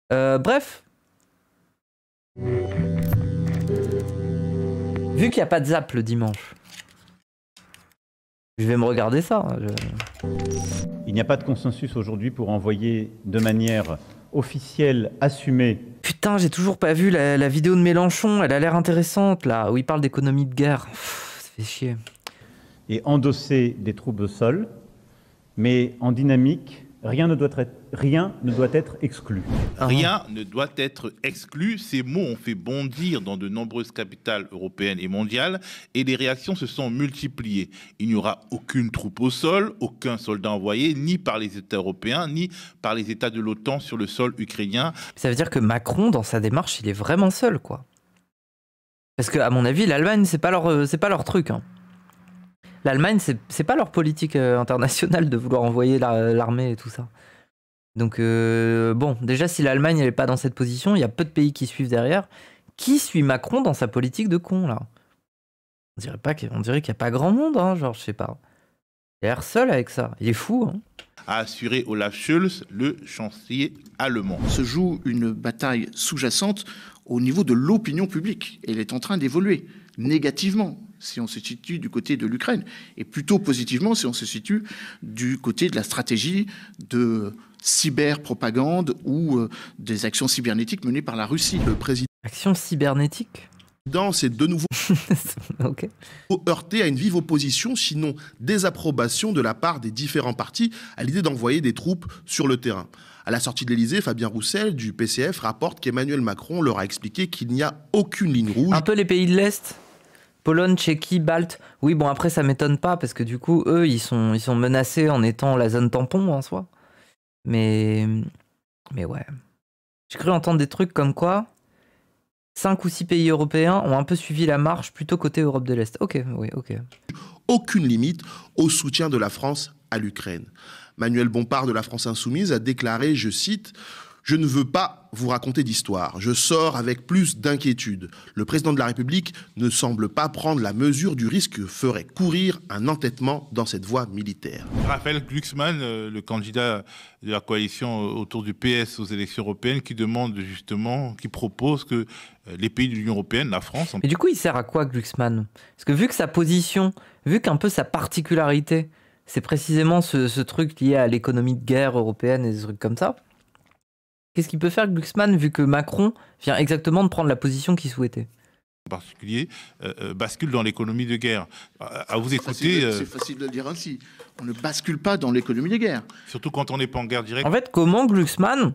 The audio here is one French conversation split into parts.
Bref. Vu qu'il n'y a pas de zap le dimanche, je vais me regarder ça. Il n'y a pas de consensus aujourd'hui pour envoyer de manière officielle, assumée. Putain, j'ai toujours pas vu la vidéo de Mélenchon. Elle a l'air intéressante, là, où il parle d'économie de guerre. Ça fait chier. Et endosser des troupes au sol, mais en dynamique, rien ne doit être exclu. Rien ne doit être exclu. Ces mots ont fait bondir dans de nombreuses capitales européennes et mondiales et les réactions se sont multipliées. Il n'y aura aucune troupe au sol, aucun soldat envoyé, ni par les États européens, ni par les États de l'OTAN sur le sol ukrainien. Ça veut dire que Macron, dans sa démarche, il est vraiment seul, quoi. Parce que, à mon avis, l'Allemagne, c'est pas leur truc, hein. L'Allemagne, c'est pas leur politique internationale de vouloir envoyer l'armée et tout ça. Donc, bon, déjà, si l'Allemagne n'est pas dans cette position, il y a peu de pays qui suivent derrière. Qui suit Macron dans sa politique de con, là? On dirait qu'il n'y a pas grand monde, hein, genre, je sais pas. Il a l'air seul avec ça. Il est fou, hein. A assuré Olaf Scholz, le chancelier allemand. Se joue une bataille sous-jacente au niveau de l'opinion publique. Elle est en train d'évoluer négativement si on se situe du côté de l'Ukraine, et plutôt positivement si on se situe du côté de la stratégie de cyberpropagande ou des actions cybernétiques menées par la Russie. Le président Action cybernétique? C'est de nouveau Ok. heurté à une vive opposition, sinon désapprobation de la part des différents partis à l'idée d'envoyer des troupes sur le terrain. À la sortie de l'Elysée, Fabien Roussel du PCF rapporte qu'Emmanuel Macron leur a expliqué qu'il n'y a aucune ligne rouge. Un peu les pays de l'Est, Pologne, Tchéquie, Balte. Oui, bon, après, ça m'étonne pas, parce que du coup, eux, ils sont menacés en étant la zone tampon, en soi. Mais ouais. J'ai cru entendre des trucs comme quoi 5 ou 6 pays européens ont un peu suivi la marche plutôt côté Europe de l'Est. Ok, oui, ok. Aucune limite au soutien de la France à l'Ukraine. Manuel Bompard de la France Insoumise a déclaré, je cite, « Je ne veux pas vous raconter d'histoire. Je sors avec plus d'inquiétude. Le président de la République ne semble pas prendre la mesure du risque que ferait courir un entêtement dans cette voie militaire. » Raphaël Glucksmann, le candidat de la coalition autour du PS aux élections européennes, qui demande justement, qui propose que les pays de l'Union européenne, la France... Et du coup, il sert à quoi, Glucksmann? Parce que vu que sa position, vu qu'un peu sa particularité, c'est précisément ce truc lié à l'économie de guerre européenne et des trucs comme ça, qu'est-ce qu'il peut faire, Glucksmann, vu que Macron vient exactement de prendre la position qu'il souhaitait? En particulier, bascule dans l'économie de guerre. À vous écouter... C'est facile de le dire ainsi. On ne bascule pas dans l'économie de guerre. Surtout quand on n'est pas en guerre directe. En fait, comment Glucksmann,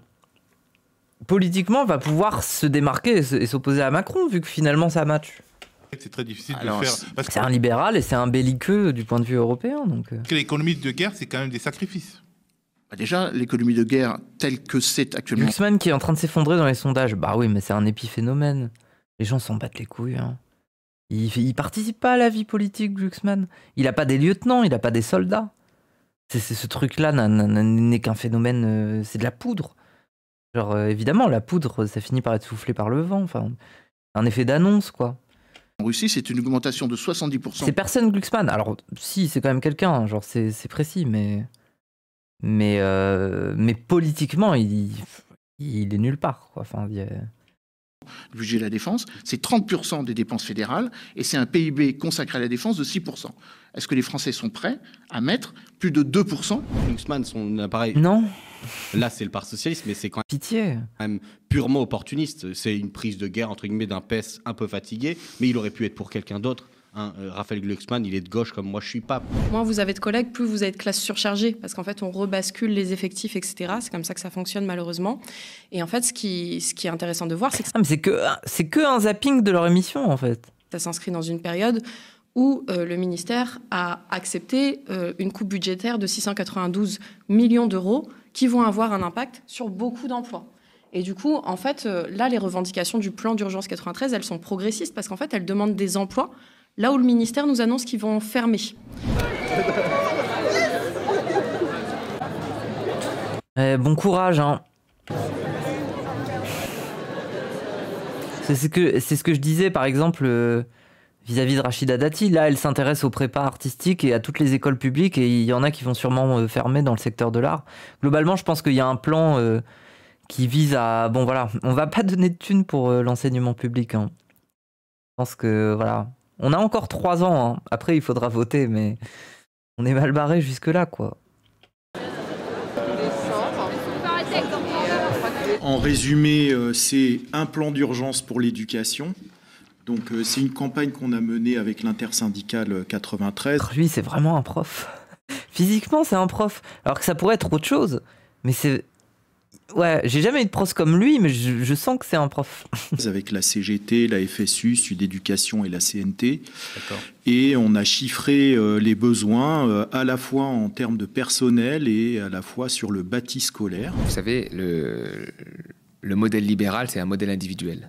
politiquement, va pouvoir se démarquer et s'opposer à Macron, vu que finalement ça match? C'est très difficile de faire... C'est un libéral et c'est un belliqueux du point de vue européen. Donc... L'économie de guerre, c'est quand même des sacrifices. Déjà, l'économie de guerre telle que c'est actuellement... Glucksmann qui est en train de s'effondrer dans les sondages. Bah oui, mais c'est un épiphénomène. Les gens s'en battent les couilles. Hein. Il participe pas à la vie politique, Glucksmann. Il a pas des lieutenants, il a pas des soldats. Ce truc-là n'est qu'un phénomène... c'est de la poudre. Genre, évidemment, la poudre, ça finit par être soufflé par le vent. Enfin, un effet d'annonce, quoi. En Russie, c'est une augmentation de 70%. C'est personne, Glucksmann. Alors, si, c'est quand même quelqu'un. Genre, c'est précis, mais politiquement, il est nulle part, quoi. Enfin, Le budget de la défense, c'est 30% des dépenses fédérales et c'est un PIB consacré à la défense de 6%. Est-ce que les Français sont prêts à mettre plus de 2%? Glucksmann, son appareil... Non. Là, c'est le Parti socialiste, mais c'est quand même purement opportuniste. C'est une prise de guerre, entre guillemets, d'un PS un peu fatigué, mais il aurait pu être pour quelqu'un d'autre. Hein, Raphaël Glucksmann, il est de gauche comme moi, je suis pas. Moins vous avez de collègues, plus vous avez de classes surchargées, parce qu'en fait, on rebascule les effectifs, etc. C'est comme ça que ça fonctionne, malheureusement. Et en fait, ce qui est intéressant de voir, c'est que... Ah, mais c'est que un zapping de leur émission, en fait. Ça s'inscrit dans une période où le ministère a accepté une coupe budgétaire de 692 millions d'euros qui vont avoir un impact sur beaucoup d'emplois. Et du coup, en fait, là, les revendications du plan d'urgence 93, elles sont progressistes, parce qu'en fait, elles demandent des emplois là où le ministère nous annonce qu'ils vont fermer. Bon courage, hein. C'est ce que je disais, par exemple, vis-à-vis de Rachida Dati. Là, elle s'intéresse aux prépas artistiques et à toutes les écoles publiques, et il y en a qui vont sûrement fermer dans le secteur de l'art. Globalement, je pense qu'il y a un plan qui vise à... Bon voilà, on va pas donner de thunes pour l'enseignement public. Hein. Je pense que voilà, on a encore 3 ans. Hein. Après, il faudra voter, mais on est mal barré jusque-là, quoi. En résumé, c'est un plan d'urgence pour l'éducation. Donc c'est une campagne qu'on a menée avec l'intersyndicale 93. Lui, c'est vraiment un prof. Physiquement, c'est un prof. Alors que ça pourrait être autre chose. Mais c'est... Ouais, j'ai jamais eu de prof comme lui, mais je sens que c'est un prof. Avec la CGT, la FSU, Sud Éducation et la CNT. Et on a chiffré les besoins à la fois en termes de personnel et à la fois sur le bâti scolaire. Vous savez, le modèle libéral, c'est un modèle individuel.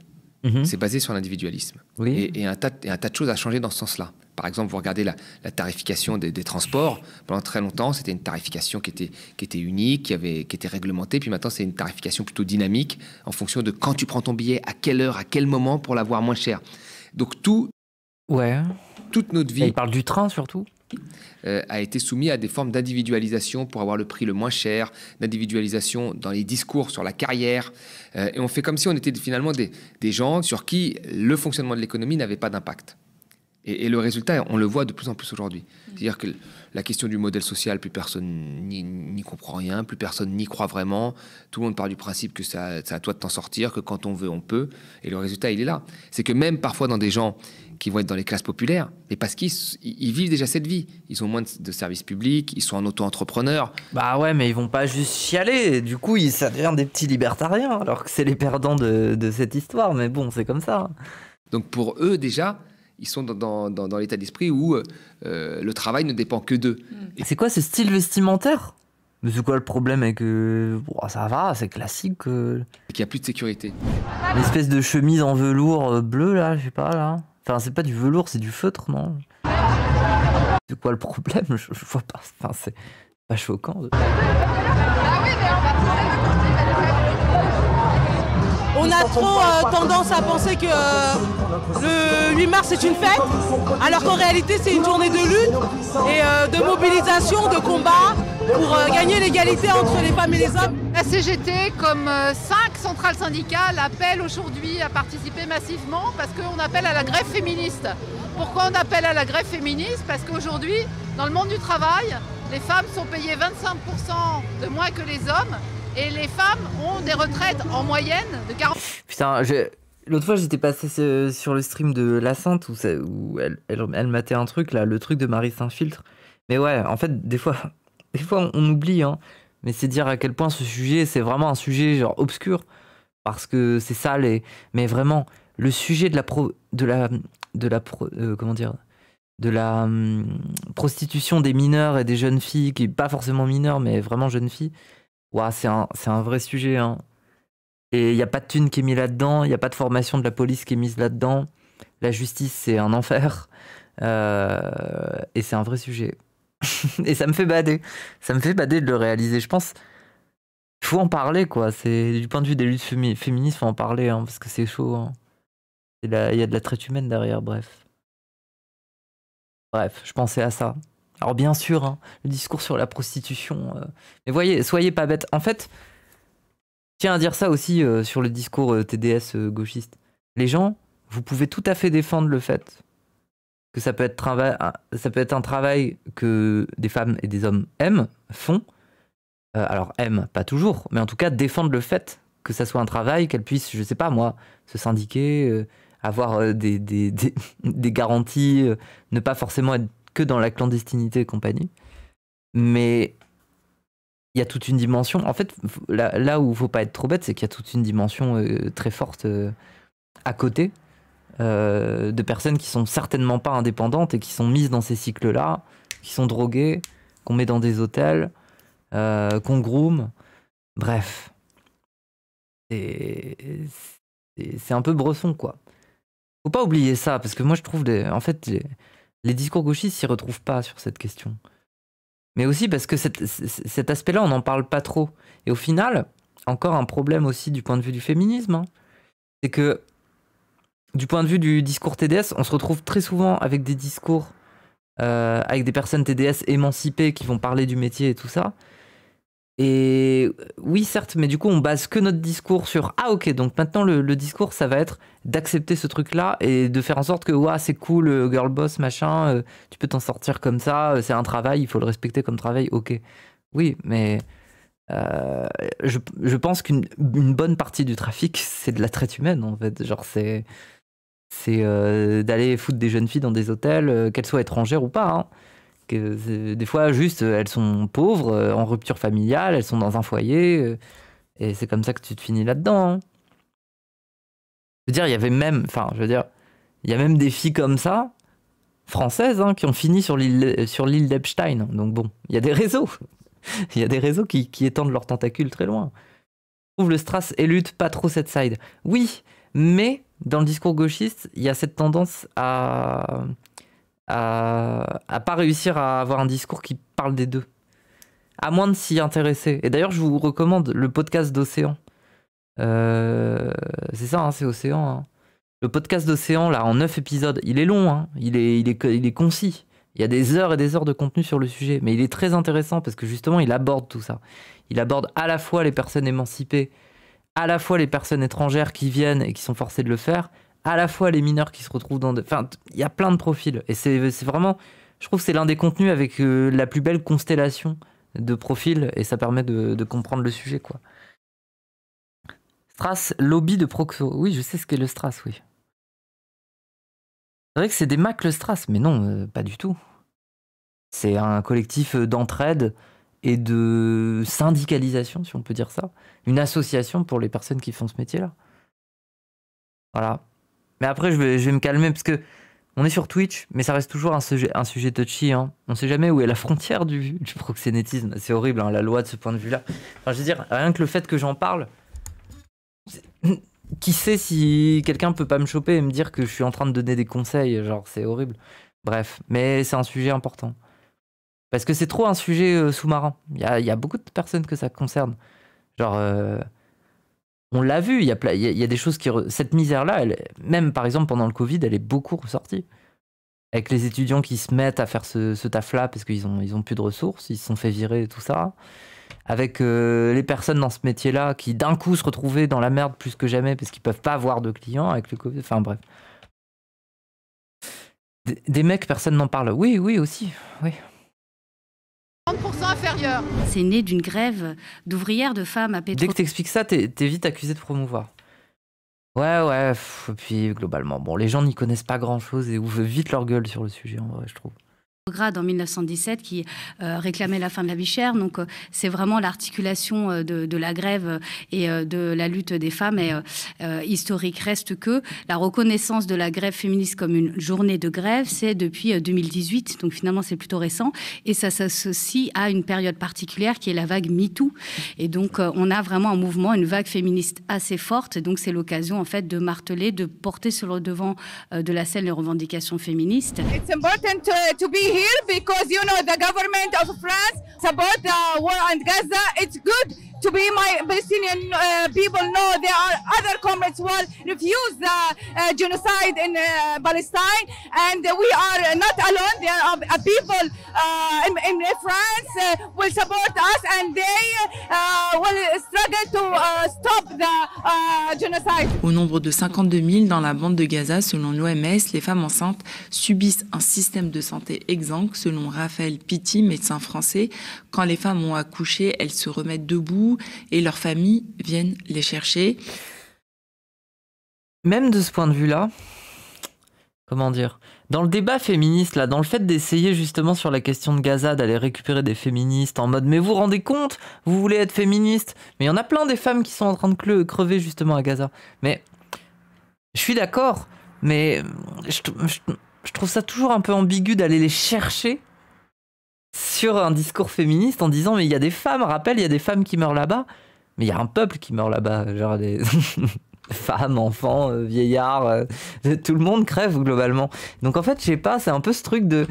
C'est basé sur l'individualisme. Oui. Et un tas de choses à changer dans ce sens-là. Par exemple, vous regardez la tarification des transports. Pendant très longtemps, c'était une tarification qui était unique, qui était réglementée. Puis maintenant, c'est une tarification plutôt dynamique en fonction de quand tu prends ton billet, à quelle heure, à quel moment pour l'avoir moins cher. Donc toute notre vie... Il parle du train surtout. A été soumis à des formes d'individualisation pour avoir le prix le moins cher, d'individualisation dans les discours sur la carrière. Et on fait comme si on était finalement des gens sur qui le fonctionnement de l'économie n'avait pas d'impact. Et le résultat, on le voit de plus en plus aujourd'hui. C'est-à-dire que la question du modèle social, plus personne n'y comprend rien, plus personne n'y croit vraiment. Tout le monde part du principe que c'est à toi de t'en sortir, que quand on veut, on peut. Et le résultat, il est là. C'est que même parfois dans des gens qui vont être dans les classes populaires, mais parce qu'ils vivent déjà cette vie. Ils ont moins de services publics, ils sont en auto-entrepreneurs. Bah ouais, mais ils vont pas juste chialer. Du coup, ça devient des petits libertariens, alors que c'est les perdants de cette histoire. Mais bon, c'est comme ça. Donc pour eux, déjà... Ils sont dans l'état d'esprit où le travail ne dépend que d'eux. Et c'est quoi ce style vestimentaire? Mais c'est quoi le problème avec... Bon, ça va, c'est classique. Qu'il n'y a plus de sécurité. Une espèce de chemise en velours bleu, là, je sais pas, là. Enfin, c'est pas du velours, c'est du feutre, non? C'est quoi le problème? Je vois pas. Enfin, c'est pas choquant. On a trop tendance à penser que le 8 mars c'est une fête, alors qu'en réalité c'est une journée de lutte et de mobilisation, de combat pour gagner l'égalité entre les femmes et les hommes. La CGT, comme 5 centrales syndicales, appelle aujourd'hui à participer massivement parce qu'on appelle à la grève féministe. Pourquoi on appelle à la grève féministe? Parce qu'aujourd'hui, dans le monde du travail, les femmes sont payées 25% de moins que les hommes. Et les femmes ont des retraites en moyenne de 40... Putain, l'autre fois j'étais passé sur le stream de La Sainte où elle matait un truc, là, le truc de Marie Saint-Filtre. Mais ouais, en fait, des fois on oublie, hein. Mais c'est dire à quel point ce sujet, c'est vraiment un sujet genre obscur. Parce que c'est ça, mais vraiment, le sujet de la prostitution des mineurs et des jeunes filles, qui pas forcément mineures, mais vraiment jeunes filles, ouah, c'est un vrai sujet, hein. Et il n'y a pas de thune qui est mis là-dedans, il n'y a pas de formation de la police qui est mise là-dedans. La justice, c'est un enfer. Et c'est un vrai sujet. Et ça me fait bader. Ça me fait bader de le réaliser. Je pense qu'il faut en parler, quoi. Du point de vue des luttes féministes, il faut en parler, hein, parce que c'est chaud. Hein. Il y a de la traite humaine derrière, bref. Bref, je pensais à ça. Alors bien sûr, hein, le discours sur la prostitution... Mais voyez, soyez pas bêtes. En fait, je tiens à dire ça aussi sur le discours TDS gauchiste. Les gens, vous pouvez tout à fait défendre le fait que ça peut être un travail que des femmes et des hommes font. Alors aiment, pas toujours, mais en tout cas défendre le fait que ça soit un travail, qu'elles puissent, je sais pas moi, se syndiquer, avoir des garanties, ne pas forcément être que dans la clandestinité et compagnie. Mais il y a toute une dimension. En fait, là où il ne faut pas être trop bête, c'est qu'il y a toute une dimension très forte à côté de personnes qui sont certainement pas indépendantes et qui sont mises dans ces cycles-là, qui sont droguées, qu'on met dans des hôtels, qu'on groom. Bref. C'est un peu Bresson, quoi. Faut pas oublier ça, parce que moi, je trouve... Les discours gauchistes s'y retrouvent pas sur cette question. Mais aussi parce que cet aspect-là, on n'en parle pas trop. Et au final, encore un problème aussi du point de vue du féminisme, hein, c'est que du point de vue du discours TDS, on se retrouve très souvent avec des discours avec des personnes TDS émancipées qui vont parler du métier et tout ça. Et oui, certes, mais du coup, on base que notre discours sur ah, ok, donc maintenant le discours, ça va être d'accepter ce truc-là et de faire en sorte que ouais, c'est cool, girl boss, machin, tu peux t'en sortir comme ça, c'est un travail, il faut le respecter comme travail, ok. Oui, mais je pense qu'une bonne partie du trafic, c'est de la traite humaine, en fait. Genre, c'est d'aller foutre des jeunes filles dans des hôtels, qu'elles soient étrangères ou pas, hein. Des fois, juste, elles sont pauvres, en rupture familiale, elles sont dans un foyer, et c'est comme ça que tu te finis là-dedans, hein. Je veux dire, il y avait même, enfin, je veux dire, il y a même des filles comme ça, françaises, hein, qui ont fini sur l'île d'Epstein. Donc bon, il y a des réseaux. Il y a des réseaux qui étendent leurs tentacules très loin. Je trouve le Stras élude pas trop cette side. Oui, mais dans le discours gauchiste, il y a cette tendance à pas réussir à avoir un discours qui parle des deux, à moins de s'y intéresser. Et d'ailleurs, je vous recommande le podcast d'Océan. C'est ça, hein, c'est Océan, hein. Le podcast d'Océan, là, en 9 épisodes, il est long, hein, il est concis. Il y a des heures et des heures de contenu sur le sujet, mais il est très intéressant parce que justement, il aborde tout ça. Il aborde à la fois les personnes émancipées, à la fois les personnes étrangères qui viennent et qui sont forcées de le faire, à la fois les mineurs qui se retrouvent dans... Enfin, il y a plein de profils. Et c'est vraiment... Je trouve que c'est l'un des contenus avec la plus belle constellation de profils et ça permet de comprendre le sujet, quoi. Stras, lobby de proxo. Oui, je sais ce qu'est le Stras, oui. C'est vrai que c'est des Macs, le Stras, mais non, pas du tout. C'est un collectif d'entraide et de syndicalisation, si on peut dire ça. Une association pour les personnes qui font ce métier-là. Voilà. Mais après, je vais me calmer parce que on est sur Twitch, mais ça reste toujours un sujet touchy, hein. On sait jamais où est la frontière du proxénétisme. C'est horrible, hein, la loi de ce point de vue-là. Enfin, je veux dire, rien que le fait que j'en parle, qui sait si quelqu'un peut pas me choper et me dire que je suis en train de donner des conseils, genre c'est horrible. Bref, mais c'est un sujet important. Parce que c'est trop un sujet sous-marin. Il y a beaucoup de personnes que ça concerne. Genre... on l'a vu, il y a des choses qui... Cette misère-là, même par exemple pendant le Covid, elle est beaucoup ressortie. Avec les étudiants qui se mettent à faire ce taf-là parce qu'ils ont plus de ressources, ils se sont fait virer et tout ça. Avec les personnes dans ce métier-là qui d'un coup se retrouvaient dans la merde plus que jamais parce qu'ils peuvent pas avoir de clients avec le Covid. Enfin bref. Des mecs, personne n'en parle. Oui, aussi. Oui. 30% inférieur. C'est né d'une grève d'ouvrières de femmes à Petro. Dès que t'expliques ça, t'es vite accusé de promouvoir. Ouais, puis globalement, bon, les gens n'y connaissent pas grand-chose et ouvrent vite leur gueule sur le sujet, en vrai, je trouve. Grade en 1917 qui réclamait la fin de la vie chère. Donc c'est vraiment l'articulation de la grève et de la lutte des femmes est historique. Reste que la reconnaissance de la grève féministe comme une journée de grève, c'est depuis 2018. Donc finalement c'est plutôt récent et ça s'associe à une période particulière qui est la vague MeToo. Et donc on a vraiment un mouvement, une vague féministe assez forte. Et donc c'est l'occasion en fait de marteler, de porter sur le devant de la scène les revendications féministes. It's important to be here because you know the government of France support the war on Gaza. It's good to be my Palestinian people know there are other comrades who refuse the genocide in Palestine, and we are not alone. There are people in France will support us, and they will struggle to stop the genocide. Au nombre de 52 000 dans la bande de Gaza, selon l'OMS, les femmes enceintes subissent un système de santé exsangue. Selon Raphaël Pitti, médecin français, quand les femmes ont accouché, elles se remettent debout et leurs familles viennent les chercher. Même de ce point de vue-là, comment dire, dans le débat féministe, là, dans le fait d'essayer justement sur la question de Gaza, d'aller récupérer des féministes en mode « mais vous vous rendez compte, vous voulez être féministe ?» Mais il y en a plein des femmes qui sont en train de crever justement à Gaza. Mais je suis d'accord, mais je trouve ça toujours un peu ambigu d'aller les chercher sur un discours féministe en disant mais il y a des femmes, rappelle, il y a des femmes qui meurent là-bas, mais il y a un peuple qui meurt là-bas, genre des femmes, enfants, vieillards, tout le monde crève globalement. Donc en fait, je sais pas, c'est un peu ce truc de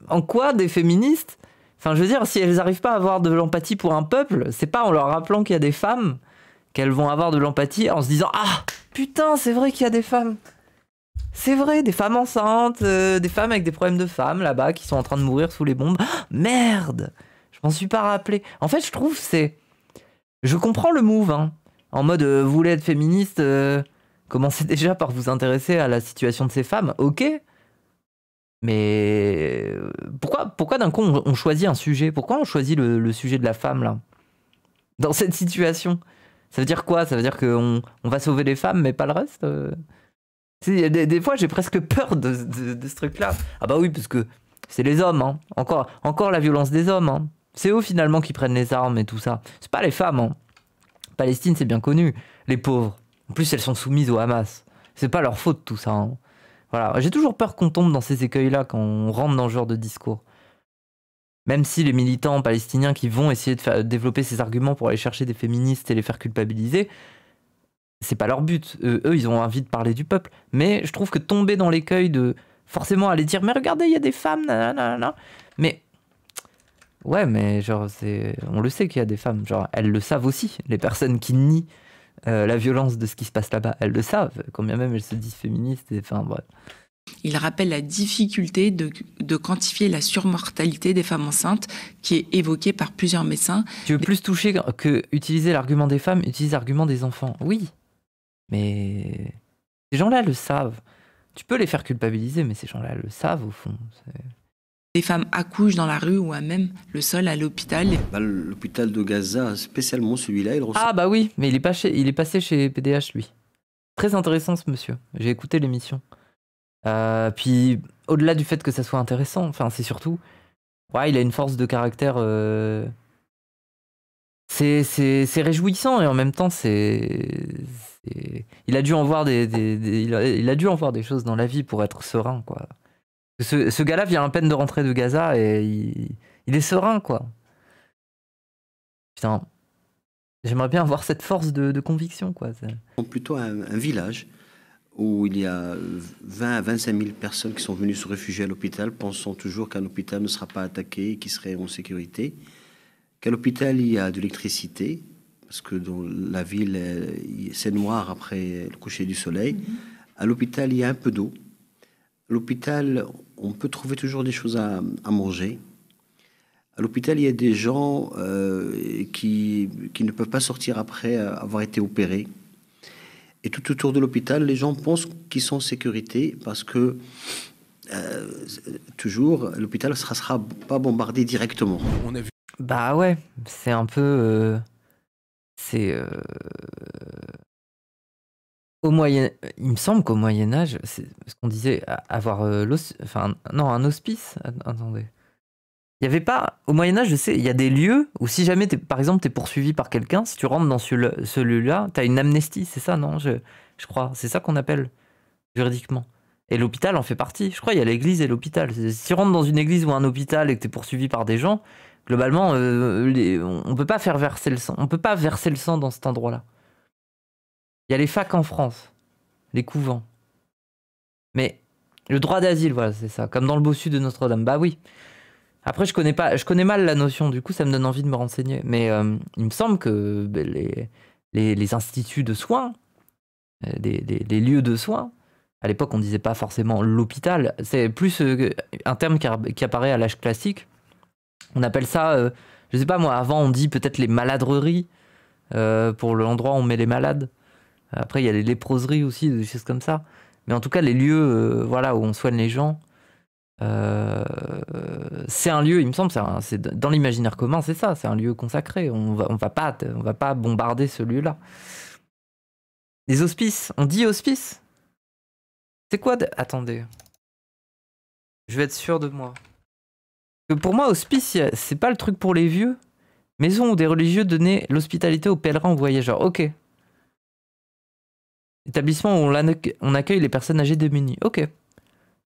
en quoi des féministes, enfin je veux dire, si elles n'arrivent pas à avoir de l'empathie pour un peuple, c'est pas en leur rappelant qu'il y a des femmes qu'elles vont avoir de l'empathie en se disant ah putain, c'est vrai qu'il y a des femmes. C'est vrai, des femmes enceintes, des femmes avec des problèmes de femmes là-bas qui sont en train de mourir sous les bombes. Ah, merde! Je m'en suis pas rappelé. En fait, je trouve je comprends le move, hein. En mode, vous voulez être féministe, commencez déjà par vous intéresser à la situation de ces femmes, ok. Mais pourquoi d'un coup on choisit un sujet? Pourquoi on choisit le sujet de la femme là? Dans cette situation? Ça veut dire quoi? Ça veut dire qu'on va sauver les femmes mais pas le reste? Des fois j'ai presque peur de ce truc là. Ah bah oui, parce que c'est les hommes, hein. Encore la violence des hommes, hein. C'est eux finalement qui prennent les armes et tout ça. C'est pas les femmes, hein. Palestine, c'est bien connu. Les pauvres. En plus, elles sont soumises au Hamas. C'est pas leur faute tout ça, hein. Voilà. J'ai toujours peur qu'on tombe dans ces écueils-là quand on rentre dans ce genre de discours. Même si les militants palestiniens qui vont essayer de développer ces arguments pour aller chercher des féministes et les faire culpabiliser, c'est pas leur but. Eux, ils ont envie de parler du peuple. Mais je trouve que tomber dans l'écueil de forcément aller dire « Mais regardez, il y a des femmes, nanana. » Mais ouais, mais genre, on le sait qu'il y a des femmes. Genre, elles le savent aussi. Les personnes qui nient la violence de ce qui se passe là-bas, elles le savent. Quand bien même elles se disent féministes. Enfin, bref. Il rappelle la difficulté de quantifier la surmortalité des femmes enceintes qui est évoquée par plusieurs médecins. Tu veux plus toucher que utiliser l'argument des femmes, utilise l'argument des enfants. Oui, mais ces gens-là le savent. Tu peux les faire culpabiliser, mais ces gens-là le savent au fond. Les femmes accouchent dans la rue ou à même le sol à l'hôpital. L'hôpital de Gaza, spécialement celui-là, il reçoit... Ah bah oui, mais il est passé chez PDH, lui. Très intéressant ce monsieur. J'ai écouté l'émission. Puis au-delà du fait que ça soit intéressant, enfin c'est surtout, ouais, il a une force de caractère. C'est réjouissant et en même temps il a dû en voir il a dû en voir des choses dans la vie pour être serein, quoi. Ce gars-là vient à peine de rentrer de Gaza et il est serein, quoi. Putain, j'aimerais bien avoir cette force de conviction, quoi. Plutôt un village où il y a 20 à 25 000 personnes qui sont venues se réfugier à l'hôpital, pensant toujours qu'un hôpital ne sera pas attaqué, qu'il serait en sécurité. Qu'à l'hôpital, il y a de l'électricité, parce que dans la ville, c'est noir après le coucher du soleil. À l'hôpital, il y a un peu d'eau. À l'hôpital, on peut trouver toujours des choses à manger. À l'hôpital, il y a des gens qui ne peuvent pas sortir après avoir été opérés. Et tout autour de l'hôpital, les gens pensent qu'ils sont en sécurité parce que toujours, l'hôpital ne sera pas bombardé directement. Bah ouais, c'est un peu... Il me semble qu'au Moyen-Âge, c'est ce qu'on disait, avoir un hospice. Attendez. Il y avait pas... Au Moyen-Âge, je sais, il y a des lieux où si jamais, par exemple, tu es poursuivi par quelqu'un, si tu rentres dans ce lieu-là, tu as une amnistie, c'est ça, non? Je crois. C'est ça qu'on appelle juridiquement. Et l'hôpital en fait partie. Je crois qu'il y a l'église et l'hôpital. Si tu rentres dans une église ou un hôpital et que tu es poursuivi par des gens, globalement, on peut pas faire verser le sang. On peut pas verser le sang dans cet endroit-là. Il y a les facs en France, les couvents. Mais le droit d'asile, voilà, c'est ça. Comme dans le bossu de Notre-Dame. Bah oui. Après, je connais mal la notion, du coup, ça me donne envie de me renseigner. Mais il me semble que les instituts de soins, les lieux de soins, à l'époque, on disait pas forcément l'hôpital, c'est plus un terme qui apparaît à l'âge classique. On appelle ça, je sais pas moi, avant on dit peut-être les maladreries, pour l'endroit où on met les malades. Après, il y a les léproseries aussi, des choses comme ça. Mais en tout cas, les lieux voilà, où on soigne les gens, c'est un lieu, il me semble, c'est dans l'imaginaire commun, c'est ça, c'est un lieu consacré. On va pas bombarder ce lieu-là. Les hospices, on dit hospice? C'est quoi Attendez. Je vais être sûr de moi. Pour moi, hospice, c'est pas le truc pour les vieux. Maison où des religieux donnaient l'hospitalité aux pèlerins ou voyageurs. Ok. Établissement où on accueille les personnes âgées démunies. Ok.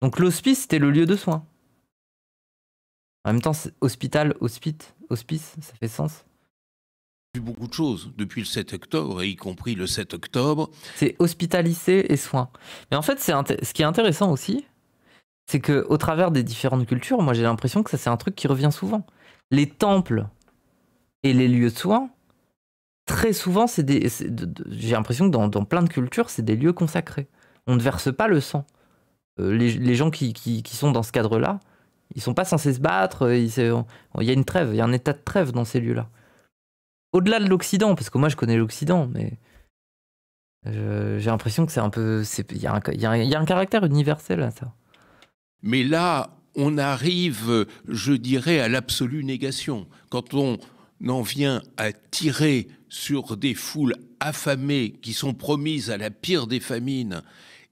Donc l'hospice, c'était le lieu de soins. En même temps, hospital, hospice, ça fait sens. Vu beaucoup de choses depuis le 7 octobre, et y compris le 7 octobre. C'est hospitalité et soins. Mais en fait, ce qui est intéressant aussi, c'est qu'au travers des différentes cultures, moi j'ai l'impression que ça c'est un truc qui revient souvent. Les temples et les lieux de soins, très souvent, j'ai l'impression que dans plein de cultures, c'est des lieux consacrés. On ne verse pas le sang. Les gens qui sont dans ce cadre-là, Ils sont pas censés se battre, il y a une trêve, il y a un état de trêve dans ces lieux-là. Au-delà de l'Occident, parce que moi je connais l'Occident, mais j'ai l'impression que c'est un peu... Il y a un caractère universel à ça. Mais là, on arrive, je dirais, à l'absolue négation. Quand on en vient à tirer sur des foules affamées qui sont promises à la pire des famines,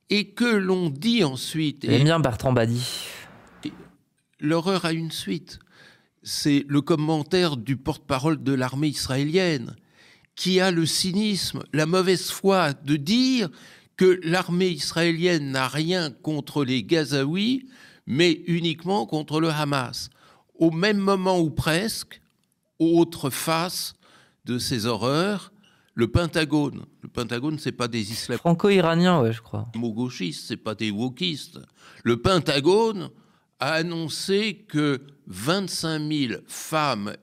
et que l'on dit ensuite... J'aime bien Bertrand Badi. L'horreur a une suite. C'est le commentaire du porte-parole de l'armée israélienne qui a le cynisme, la mauvaise foi de dire que l'armée israélienne n'a rien contre les Gazaouis, mais uniquement contre le Hamas. Au même moment ou presque, autre face de ces horreurs, le Pentagone. Le Pentagone, c'est pas des islamistes. Franco-iranien, ouais, je crois. Gauchistes, c'est pas des wokistes. Le Pentagone a annoncé que 25 000 femmes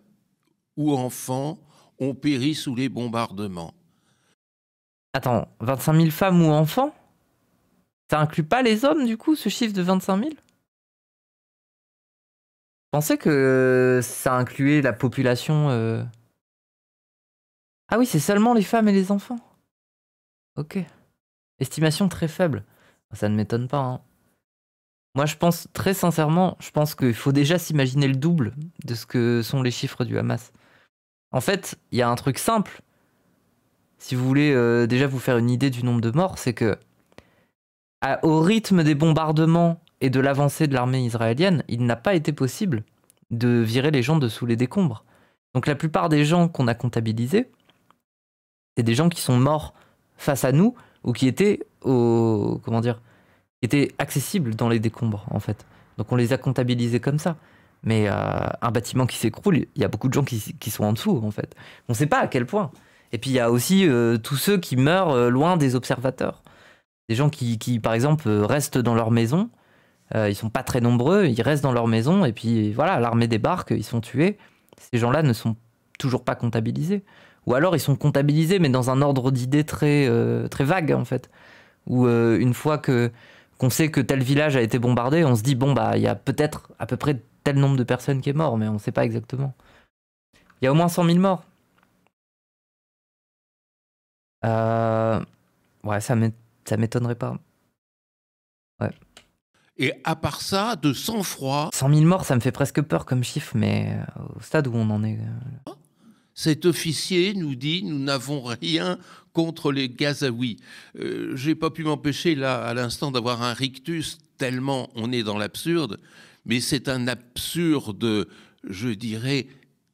ou enfants ont péri sous les bombardements. Attends, 25 000 femmes ou enfants? Ça inclut pas les hommes, du coup, ce chiffre de 25 000? Je pensais que ça incluait la population... Ah oui, c'est seulement les femmes et les enfants. Ok. Estimation très faible. Ça ne m'étonne pas, hein. Moi, je pense, très sincèrement, je pense qu'il faut déjà s'imaginer le double de ce que sont les chiffres du Hamas. En fait, il y a un truc simple. Si vous voulez déjà vous faire une idée du nombre de morts, c'est que au rythme des bombardements et de l'avancée de l'armée israélienne, il n'a pas été possible de virer les gens de sous les décombres. Donc la plupart des gens qu'on a comptabilisés, c'est des gens qui sont morts face à nous ou qui étaient étaient accessibles dans les décombres, en fait. Donc on les a comptabilisés comme ça. Mais un bâtiment qui s'écroule, il y a beaucoup de gens qui sont en dessous, en fait. On ne sait pas à quel point. Et puis il y a aussi tous ceux qui meurent loin des observateurs. Des gens qui par exemple, restent dans leur maison. Ils sont pas très nombreux, ils restent dans leur maison, et puis voilà, l'armée débarque, ils sont tués. Ces gens-là ne sont toujours pas comptabilisés. Ou alors ils sont comptabilisés, mais dans un ordre d'idées très vague, en fait. Où une fois qu'on sait que tel village a été bombardé, on se dit, bon, bah, il y a peut-être à peu près tel nombre de personnes qui est mort, mais on ne sait pas exactement. Il y a au moins 100 000 morts. Ouais, ça m'étonnerait pas. Ouais. Et à part ça, de sang-froid... 100 000 morts, ça me fait presque peur comme chiffre, mais au stade où on en est... Cet officier nous dit « Nous n'avons rien contre les Gazaouis ». J'ai pas pu m'empêcher, là, à l'instant, d'avoir un rictus, tellement on est dans l'absurde. Mais c'est un absurde, je dirais,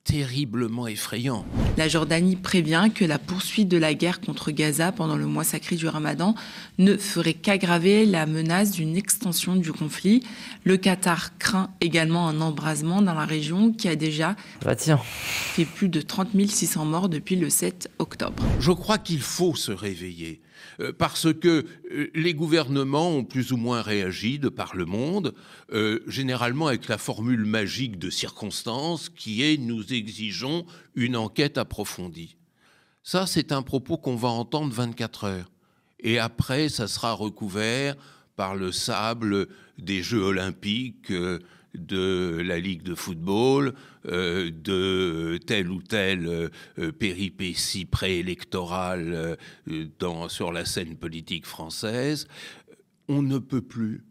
terriblement effrayant. La Jordanie prévient que la poursuite de la guerre contre Gaza pendant le mois sacré du Ramadan ne ferait qu'aggraver la menace d'une extension du conflit. Le Qatar craint également un embrasement dans la région qui a déjà fait plus de 30 600 morts depuis le 7 octobre. Je crois qu'il faut se réveiller. Parce que les gouvernements ont plus ou moins réagi de par le monde, généralement avec la formule magique de circonstance qui est « nous exigeons une enquête approfondie ». Ça, c'est un propos qu'on va entendre 24 heures. Et après, ça sera recouvert par le sable des Jeux olympiques, de la Ligue de football, de telle ou telle péripétie préélectorale sur la scène politique française. On ne peut plus.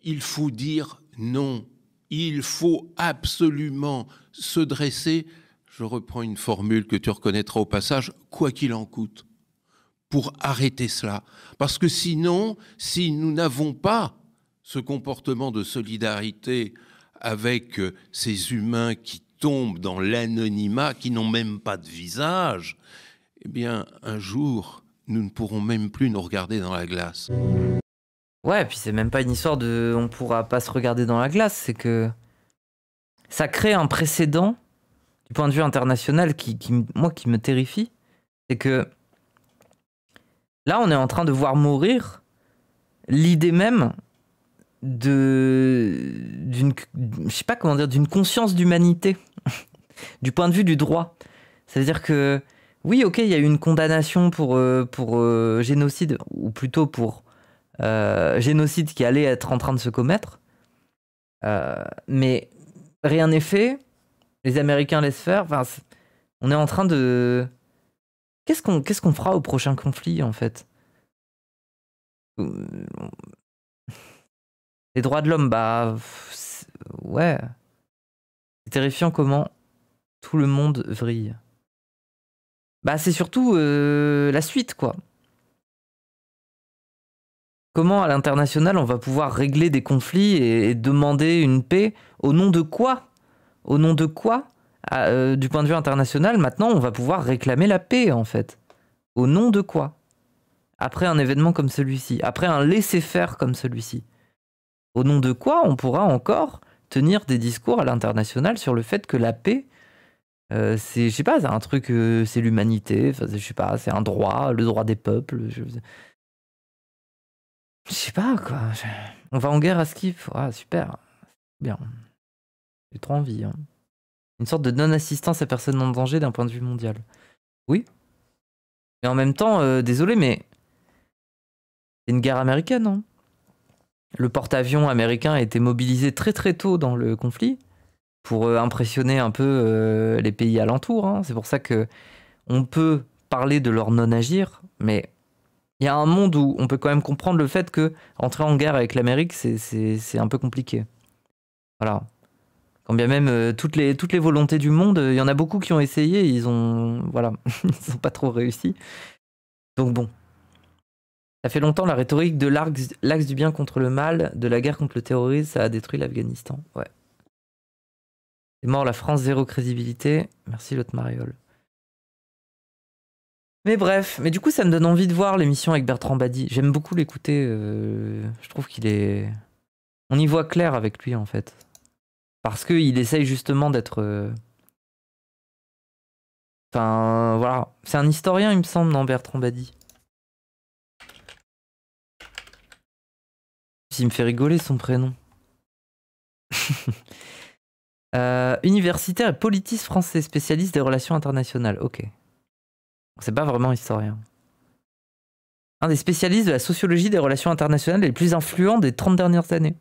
Il faut dire non. Il faut absolument se dresser, je reprends une formule que tu reconnaîtras au passage, quoi qu'il en coûte, pour arrêter cela. Parce que sinon, si nous n'avons pas ce comportement de solidarité avec ces humains qui tombent dans l'anonymat, qui n'ont même pas de visage, eh bien, un jour, nous ne pourrons même plus nous regarder dans la glace. Ouais, puis c'est même pas une histoire de on pourra pas se regarder dans la glace, c'est que ça crée un précédent du point de vue international qui me terrifie. C'est que là, on est en train de voir mourir l'idée même d'une conscience d'humanité du point de vue du droit. C'est-à-dire que oui, ok, il y a eu une condamnation pour génocide, ou plutôt pour génocide qui allait être en train de se commettre, Mais rien n'est fait. Les Américains laissent faire. Enfin, on est en train de... Qu'est-ce qu'on fera au prochain conflit, en fait? Les droits de l'homme, bah... Ouais. C'est terrifiant comment tout le monde vrille. Bah, c'est surtout la suite, quoi. Comment, à l'international, on va pouvoir régler des conflits et demander une paix? Au nom de quoi? Au nom de quoi? Du point de vue international, maintenant, on va pouvoir réclamer la paix, en fait. Au nom de quoi? Après un événement comme celui-ci, après un laisser-faire comme celui-ci. Au nom de quoi on pourra encore tenir des discours à l'international sur le fait que la paix, c'est, je sais pas, c'est un truc, c'est l'humanité, enfin, je sais pas, c'est un droit, le droit des peuples. Je sais pas, quoi. On va en guerre à Skif. Ah, super. Bien. J'ai trop envie. Hein. Une sorte de non-assistance à personne en danger d'un point de vue mondial. Oui. Mais en même temps, désolé, mais c'est une guerre américaine. Hein. Le porte-avions américain a été mobilisé très très tôt dans le conflit pour impressionner un peu les pays alentours. Hein. C'est pour ça que on peut parler de leur non-agir, mais il y a un monde où on peut quand même comprendre le fait que entrer en guerre avec l'Amérique, c'est un peu compliqué. Voilà. Quand bien même toutes les volontés du monde, il y en a beaucoup qui ont essayé, ils ont pas trop réussi. Donc bon. Ça fait longtemps la rhétorique de l'axe du bien contre le mal, de la guerre contre le terrorisme, ça a détruit l'Afghanistan. Ouais. C'est mort la France, zéro crédibilité. Merci l'autre Mariole. Mais bref, mais du coup ça me donne envie de voir l'émission avec Bertrand Badi. J'aime beaucoup l'écouter. Je trouve qu'il est... On y voit clair avec lui en fait. Parce qu'il essaye justement d'être... Enfin voilà. C'est un historien il me semble, non, Bertrand Badi. Il me fait rigoler son prénom. Universitaire et politiste français, spécialiste des relations internationales. Ok. C'est pas vraiment historien. Un des spécialistes de la sociologie des relations internationales les plus influents des 30 dernières années.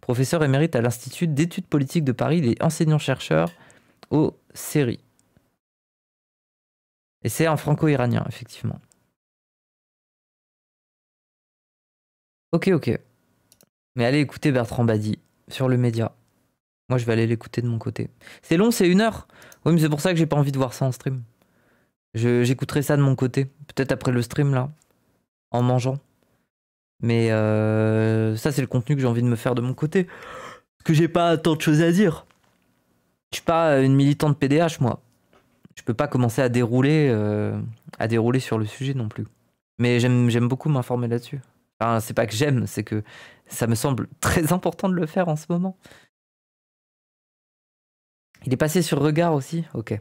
Professeur émérite à l'Institut d'études politiques de Paris, il est enseignant-chercheur au CERI. Et c'est un franco-iranien, effectivement. Ok. Mais allez écouter Bertrand Badi sur le média. Moi, je vais aller l'écouter de mon côté. C'est long, c'est 1 heure. Oui, mais c'est pour ça que j'ai pas envie de voir ça en stream. J'écouterai ça de mon côté. Peut-être après le stream, là. En mangeant. Mais ça, c'est le contenu que j'ai envie de me faire de mon côté. Parce que j'ai pas tant de choses à dire. Je suis pas une militante PDH, moi. Je peux pas commencer à dérouler sur le sujet non plus. Mais j'aime beaucoup m'informer là-dessus. Enfin, c'est pas que j'aime, c'est que ça me semble très important de le faire en ce moment. Il est passé sur Regard aussi? Ok.